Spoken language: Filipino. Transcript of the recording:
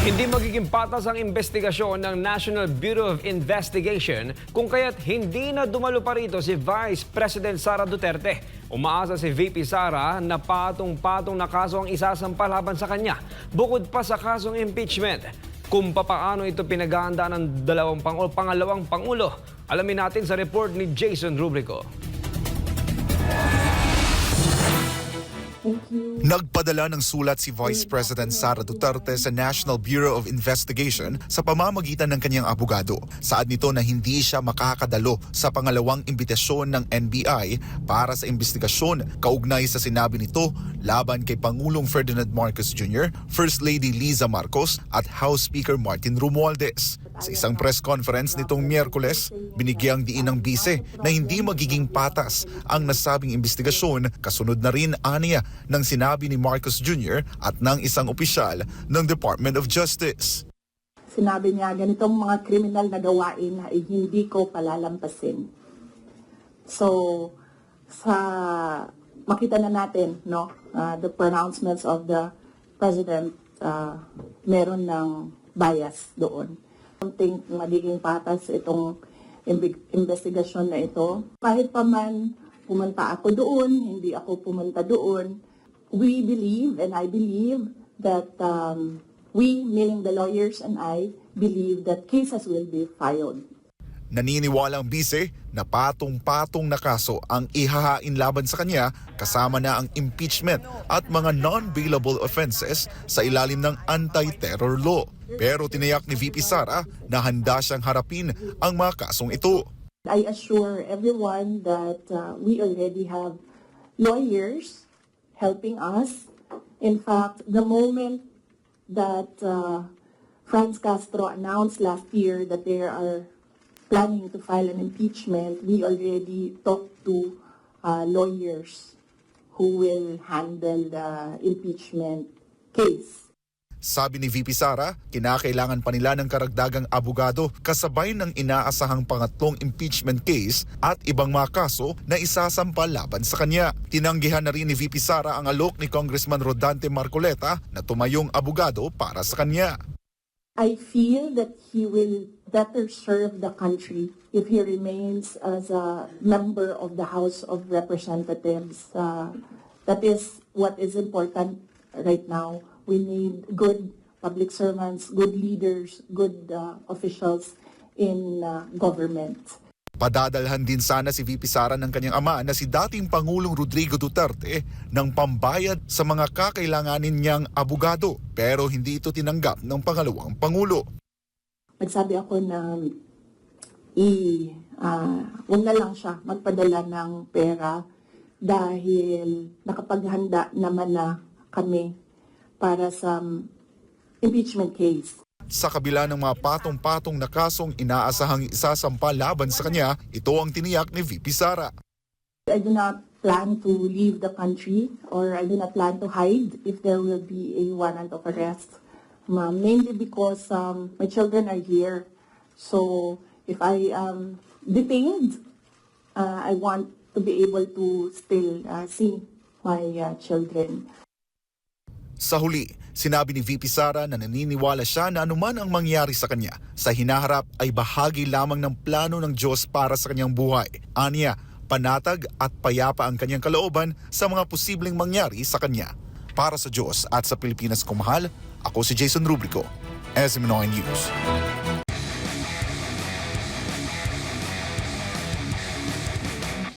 Hindi magiging patas ang investigasyon ng National Bureau of Investigation kung kaya't hindi na dumalo pa rito si Vice President Sara Duterte. Umaasa si VP Sara na patong-patong na kaso ang isasampa laban sa kanya, bukod pa sa kasong impeachment. Kung papaano ito pinag-aandaan ng pangalawang Pangulo, alamin natin sa report ni Jason Rubrico. Nagpadala ng sulat si Vice President Sara Duterte sa National Bureau of Investigation sa pamamagitan ng kanyang abogado. Saad nito na hindi siya makakadalo sa pangalawang imbitasyon ng NBI para sa investigasyon kaugnay sa sinabi nito laban kay Pangulong Ferdinand Marcos Jr., First Lady Liza Marcos at House Speaker Martin Romualdez. Sa isang press conference nitong Miyerkules, binigyang diin ng bise na hindi magiging patas ang nasabing investigasyon, kasunod na rin aniya ng sinabi ni Marcos Jr. at ng isang opisyal ng Department of Justice. Sinabi niya, ganitong mga kriminal na gawain ay hindi ko palalampasin. So, makita na natin, no, the pronouncements of the President, meron ng bias doon. I don't think magiging patas itong investigasyon na ito. Kahit pa man pumunta ako doon, hindi ako pumunta doon, we believe, and I believe, that we, meaning the lawyers and I, believe that cases will be filed. Naniniwala ang bise na patong-patong na kaso ang ihahain laban sa kanya, kasama na ang impeachment at mga non-bailable offenses sa ilalim ng anti-terror law. Pero tiniyak ni VP Sara na handa siyang harapin ang mga kasong ito. I assure everyone that we already have lawyers helping us. In fact, the moment that Franz Castro announced last year that they are planning to file an impeachment, we already talked to lawyers who will handle the impeachment case. Sabi ni VP Sara, kinakailangan pa nila ng karagdagang abogado kasabay ng inaasahang pangatlong impeachment case at ibang mga kaso na isasampa laban sa kanya. Tinanggihan na rin ni VP Sara ang alok ni Congressman Rodante Marcoleta na tumayong abogado para sa kanya. I feel that he will better serve the country if he remains as a member of the House of Representatives. That is what is important right now. We need good public servants, good leaders, good officials in government. Padadalhan din sana si VP Sara ng kanyang ama na si dating Pangulong Rodrigo Duterte ng pambayad sa mga kakailanganin niyang abogado, pero hindi ito tinanggap ng pangalawang Pangulo. Nagsabi ako na huwag na lang siya magpadala ng pera dahil nakapaghanda naman na kami para sa impeachment case. Sa kabila ng mga patong-patong na kasong inaasahang isasampa laban sa kanya, ito ang tiniyak ni VP Sara. I do not plan to leave the country or I do not plan to hide if there will be a warrant of arrest. Mainly because my children are here. So if I am detained, I want to be able to still see my children. Sa huli, sinabi ni VP Sara na naniniwala siya na anuman ang mangyari sa kanya, sa hinaharap ay bahagi lamang ng plano ng Diyos para sa kanyang buhay. Aniya, panatag at payapa ang kanyang kalooban sa mga posibleng mangyari sa kanya. Para sa Diyos at sa Pilipinas kong mahal, ako si Jason Rubrico, SM9 News.